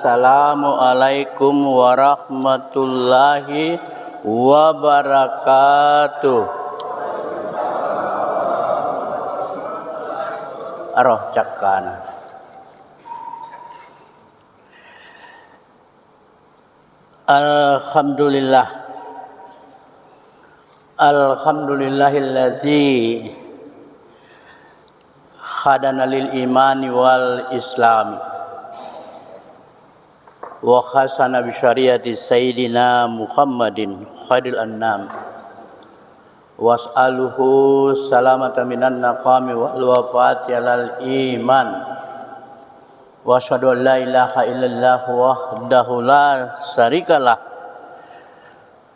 Assalamualaikum warahmatullahi wabarakatuh. Aroh cakana. Alhamdulillahilladzi khadana lil imani wal islami wa khasana bi syariati sayyidina Muhammadin khairil annam was'aluhu salamata minan naqami wal wafati alal iman wa asyhadu an la ilaha illallah wahdahu la syarikalah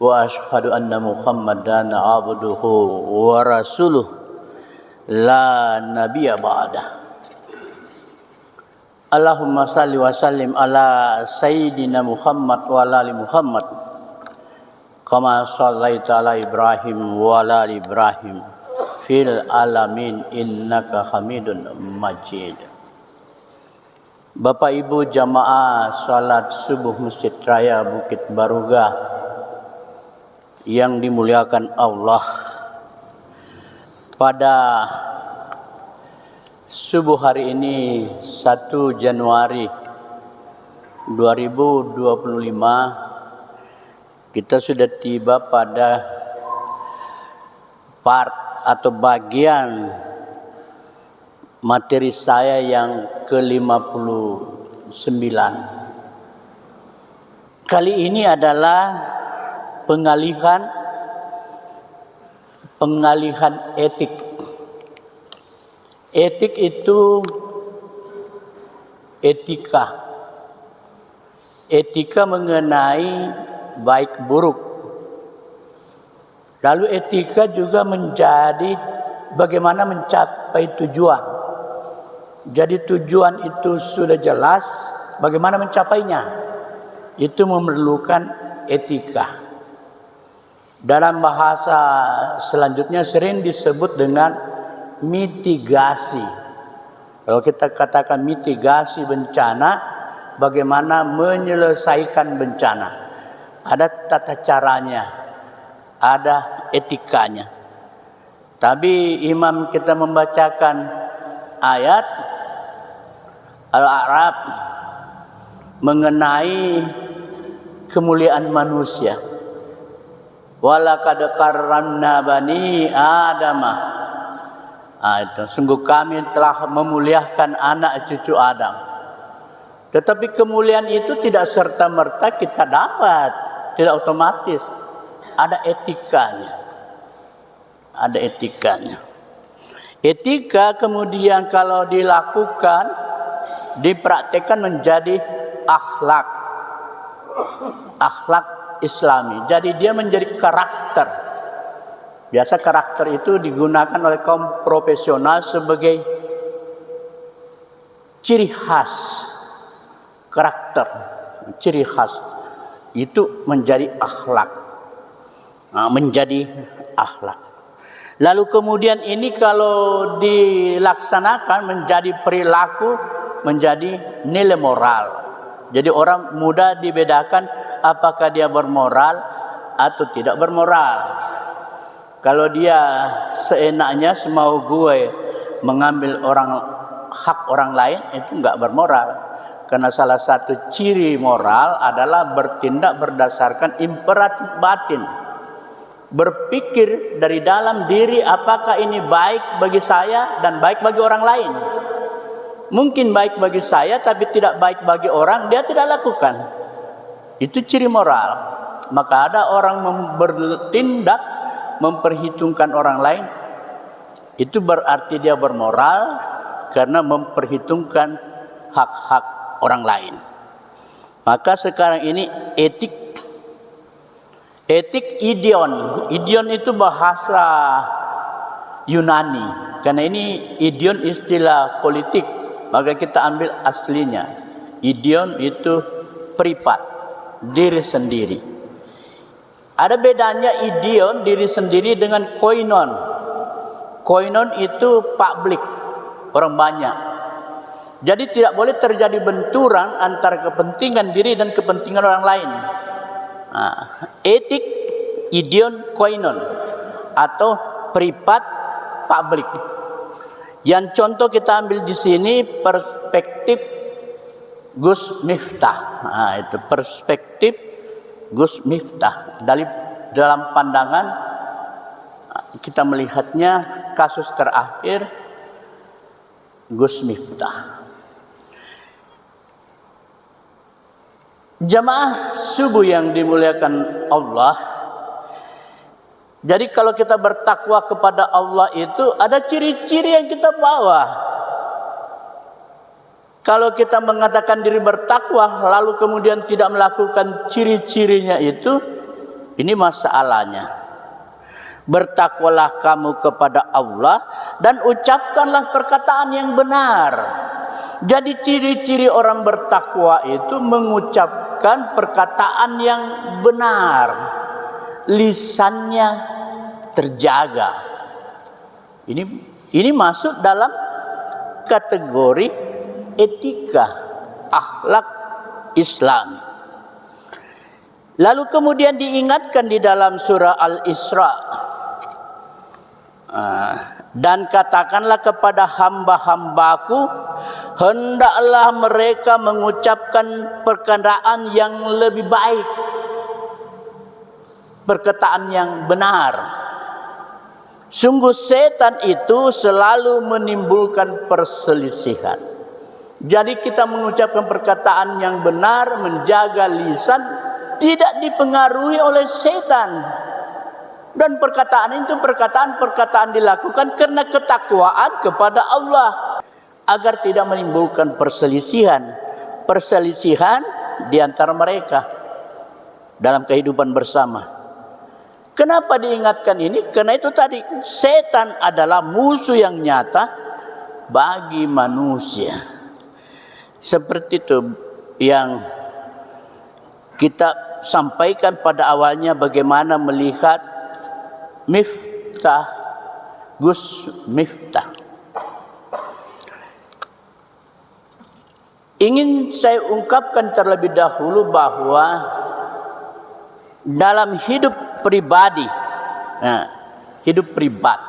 wa asyhadu anna Muhammadan abduhu wa rasuluh la nabiyya ba'dah. Allahumma salli wa sallim ala sayyidina Muhammad wa ala ali Muhammad kama shallaita ala Ibrahim wa ala ali Ibrahim fil alamin innaka Hamidun Majid. Bapak Ibu jamaah salat subuh Masjid Raya Bukit Barugah yang dimuliakan Allah, pada subuh hari ini 1 Januari 2025 kita sudah tiba pada part atau bagian materi saya yang ke-59. Kali ini adalah pengalihan etik. Etik itu etika mengenai baik buruk. Lalu etika juga menjadi bagaimana mencapai tujuan. Jadi tujuan itu sudah jelas, bagaimana mencapainya itu memerlukan etika. Dalam bahasa selanjutnya sering disebut dengan mitigasi. Kalau kita katakan mitigasi bencana, bagaimana menyelesaikan bencana, ada tata caranya, ada etikanya. Tapi imam kita membacakan ayat Al-A'raf mengenai kemuliaan manusia. Walaqad karramna bani Adamah. Itu sungguh kami telah memuliakan anak cucu Adam. Tetapi kemuliaan itu tidak serta-merta kita dapat, tidak otomatis. Ada etikanya. Ada etikanya. Etika kemudian kalau dilakukan, dipraktekkan menjadi akhlak. Akhlak Islami. Jadi dia menjadi karakter. Biasa karakter itu digunakan oleh kaum profesional sebagai ciri khas. Karakter, ciri khas itu menjadi akhlak. Menjadi akhlak. Lalu kemudian ini kalau dilaksanakan menjadi perilaku, menjadi nilai moral. Jadi orang mudah dibedakan apakah dia bermoral atau tidak bermoral. Kalau dia seenaknya semau gue mengambil hak orang lain, itu enggak bermoral. Karena salah satu ciri moral adalah bertindak berdasarkan imperatif batin. Berpikir dari dalam diri apakah ini baik bagi saya dan baik bagi orang lain. Mungkin baik bagi saya tapi tidak baik bagi orang, dia tidak lakukan. Itu ciri moral. Maka ada orang bertindak memperhitungkan orang lain, itu berarti dia bermoral karena memperhitungkan hak-hak orang lain. Maka sekarang ini etik idion. Idion itu bahasa Yunani. Karena ini idion istilah politik, maka kita ambil aslinya. Idion itu privat, diri sendiri. Ada bedanya idion diri sendiri dengan koinon. Koinon itu publik, orang banyak. Jadi tidak boleh terjadi benturan antara kepentingan diri dan kepentingan orang lain. Etik, idion, koinon, atau privat, publik. Yang contoh kita ambil di sini perspektif Gus Miftah. Itu perspektif Gus Miftah. Dalam pandangan kita melihatnya kasus terakhir Gus Miftah. Jamaah subuh yang dimuliakan Allah. Jadi kalau kita bertakwa kepada Allah itu ada ciri-ciri yang kita bawa. Kalau kita mengatakan diri bertakwa lalu kemudian tidak melakukan ciri-cirinya itu, ini masalahnya. Bertakwalah kamu kepada Allah dan ucapkanlah perkataan yang benar. Jadi ciri-ciri orang bertakwa itu mengucapkan perkataan yang benar. Lisannya terjaga. Ini masuk dalam kategori etika, akhlak Islam. Lalu kemudian diingatkan di dalam surah Al-Isra. Dan katakanlah kepada hamba-hambaku, hendaklah mereka mengucapkan perkataan yang lebih baik, perkataan yang benar. Sungguh setan itu selalu menimbulkan perselisihan. Jadi kita mengucapkan perkataan yang benar, menjaga lisan, tidak dipengaruhi oleh setan. Dan perkataan itu perkataan dilakukan karena ketakwaan kepada Allah, agar tidak menimbulkan perselisihan di antara mereka dalam kehidupan bersama. Kenapa diingatkan ini? Karena itu tadi, setan adalah musuh yang nyata bagi manusia. Seperti itu yang kita sampaikan pada awalnya, bagaimana melihat Miftah, Gus Miftah. Ingin saya ungkapkan terlebih dahulu bahwa dalam hidup pribadi, hidup pribadi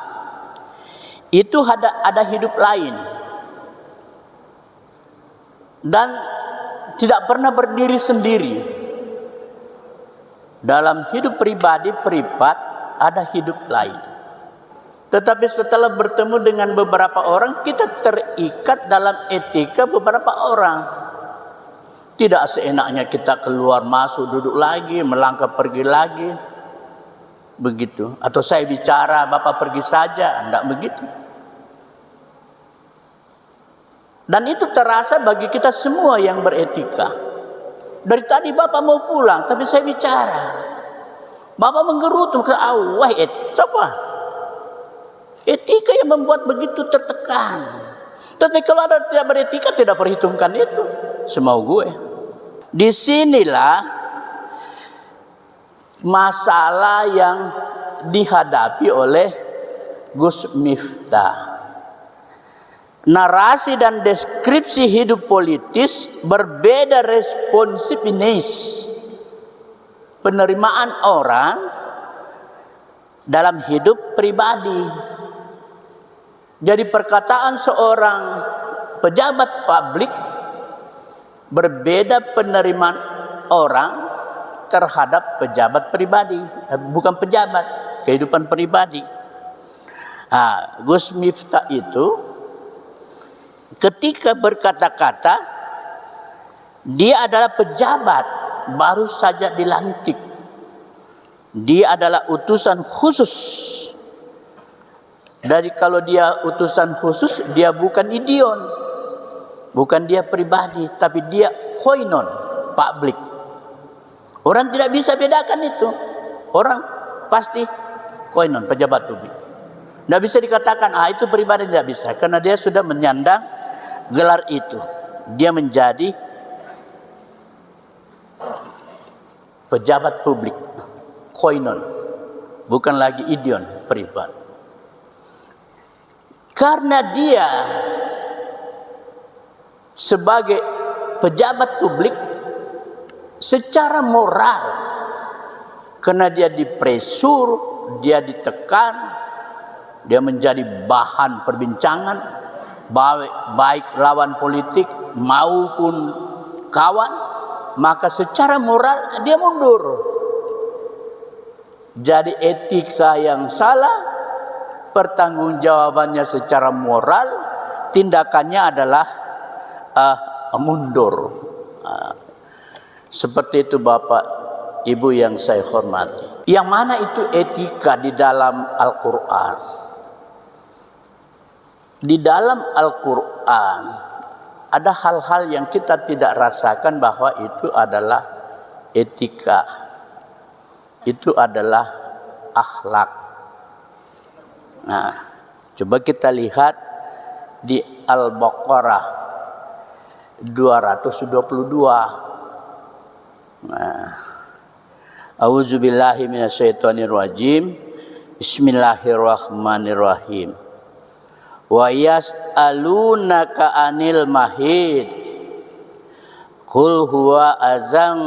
itu ada hidup lain dan tidak pernah berdiri sendiri. Dalam hidup pribadi privat ada hidup lain. Tetapi setelah bertemu dengan beberapa orang, kita terikat dalam etika beberapa orang. Tidak seenaknya kita keluar masuk, duduk lagi, melangkah pergi lagi. Begitu. Atau saya bicara, Bapak pergi saja, tidak begitu. Dan itu terasa bagi kita semua yang beretika. Dari tadi Bapak mau pulang, tapi saya bicara. Bapak menggerutu ke awal, apa? Etika yang membuat begitu tertekan. Tapi kalau ada tidak beretika, tidak perhitungkan itu. Semau gue. Disinilah masalah yang dihadapi oleh Gus Miftah. Narasi dan deskripsi hidup politis berbeda responsiveness. Penerimaan orang dalam hidup pribadi. Jadi perkataan seorang pejabat publik berbeda penerimaan orang terhadap pejabat pribadi, bukan pejabat, kehidupan pribadi. Gus Miftah itu ketika berkata-kata, dia adalah pejabat baru saja dilantik. Dia adalah utusan khusus. Dari kalau dia utusan khusus, dia bukan idion, bukan dia pribadi, tapi dia koinon, publik. Orang tidak bisa bedakan itu. Orang pasti koinon, pejabat publik. Tidak bisa dikatakan, itu pribadi, tidak bisa. Karena dia sudah menyandang gelar itu. Dia menjadi pejabat publik, koinon, bukan lagi idion, pribadi. Karena dia sebagai pejabat publik secara moral, karena dia dipresur, dia ditekan, dia menjadi bahan perbincangan baik lawan politik maupun kawan, maka secara moral dia mundur. Jadi etika yang salah, pertanggungjawabannya secara moral, tindakannya adalah mundur. Seperti itu Bapak Ibu yang saya hormati. Yang mana itu etika di dalam Al-Quran? Di dalam Al-Quran ada hal-hal yang kita tidak rasakan bahwa itu adalah etika, itu adalah akhlak. Nah, coba kita lihat di Al-Baqarah 222. Nah, A'udzubillahi minasyaitonirrajim. Bismillahirrahmanirrahim. Wa yas'alunaka 'anil mahid qul huwa azan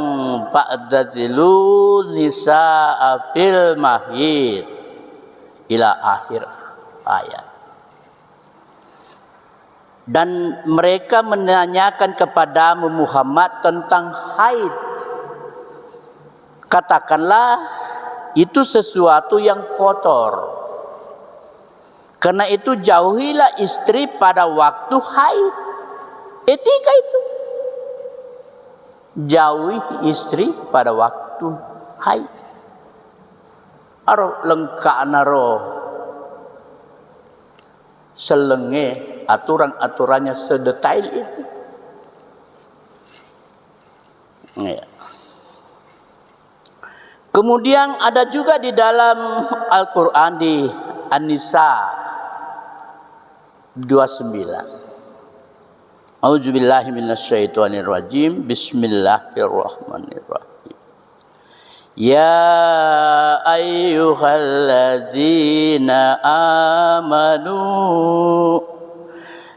fa'tazilu nisaa fil mahid ila akhir ayat. Dan mereka menanyakan kepadamu Muhammad tentang haid. Katakanlah itu sesuatu yang kotor. Karena itu jauhilah istri pada waktu haid. Etika itu. Jauhi istri pada waktu haid. Aro lengkak naro selenge aturan-aturannya sedetail itu. Ya. Kemudian ada juga di dalam Al-Quran di An-Nisa 29. A'udzubillahi minasyaitonirrajim. Bismillahirrahmanirrahim. Ya ayyuhalladzina amanu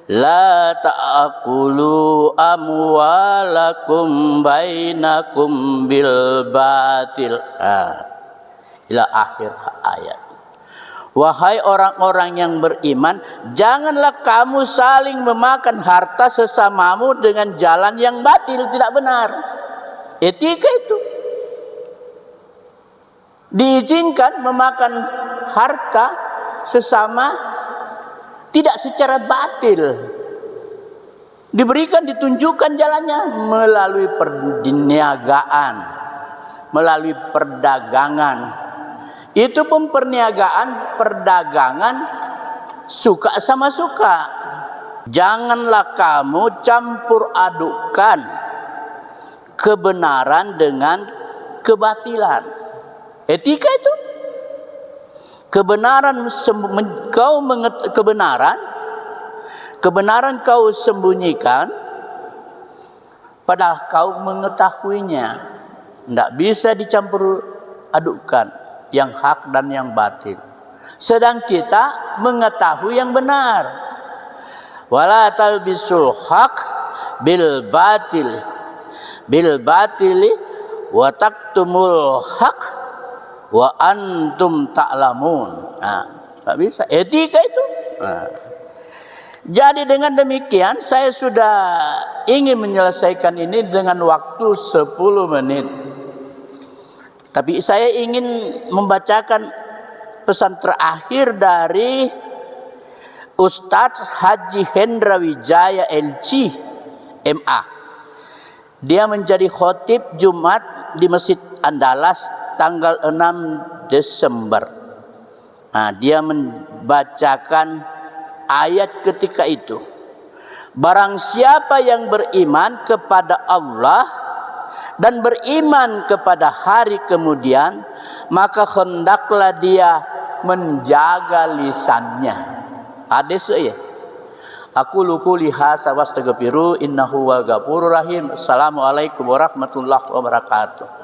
la ta'kulu amwalakum bainakum bil batil. Ila akhir ayat. Wahai orang-orang yang beriman, janganlah kamu saling memakan harta sesamamu dengan jalan yang batil, tidak benar. Etika itu. Diizinkan memakan harta sesama tidak secara batil. Diberikan, ditunjukkan jalannya melalui perniagaan, melalui perdagangan. Itu pun perdagangan suka sama suka. Janganlah kamu campur adukan kebenaran dengan kebatilan. Etika itu. Kebenaran kau sembunyikan, padahal kau mengetahuinya. Tidak bisa dicampur adukan yang hak dan yang batil. Sedang kita mengetahui yang benar. Wala talbisul haq bil batili wa taktumul haq wa antum ta'lamun. Tak bisa. Etika itu. Jadi dengan demikian saya sudah ingin menyelesaikan ini dengan waktu 10 menit. Tapi saya ingin membacakan pesan terakhir dari Ustadz Haji Hendra Wijaya LC MA. Dia menjadi khotib Jumat di Masjid Andalas tanggal 6 Desember. Dia membacakan ayat ketika itu. Barang siapa yang beriman kepada Allah dan beriman kepada hari kemudian, maka hendaklah dia menjaga lisannya. Hadis ya. Aku luku liha sawas tegepiru innahu wal ghafurur rahim. Assalamualaikum warahmatullahi wabarakatuh.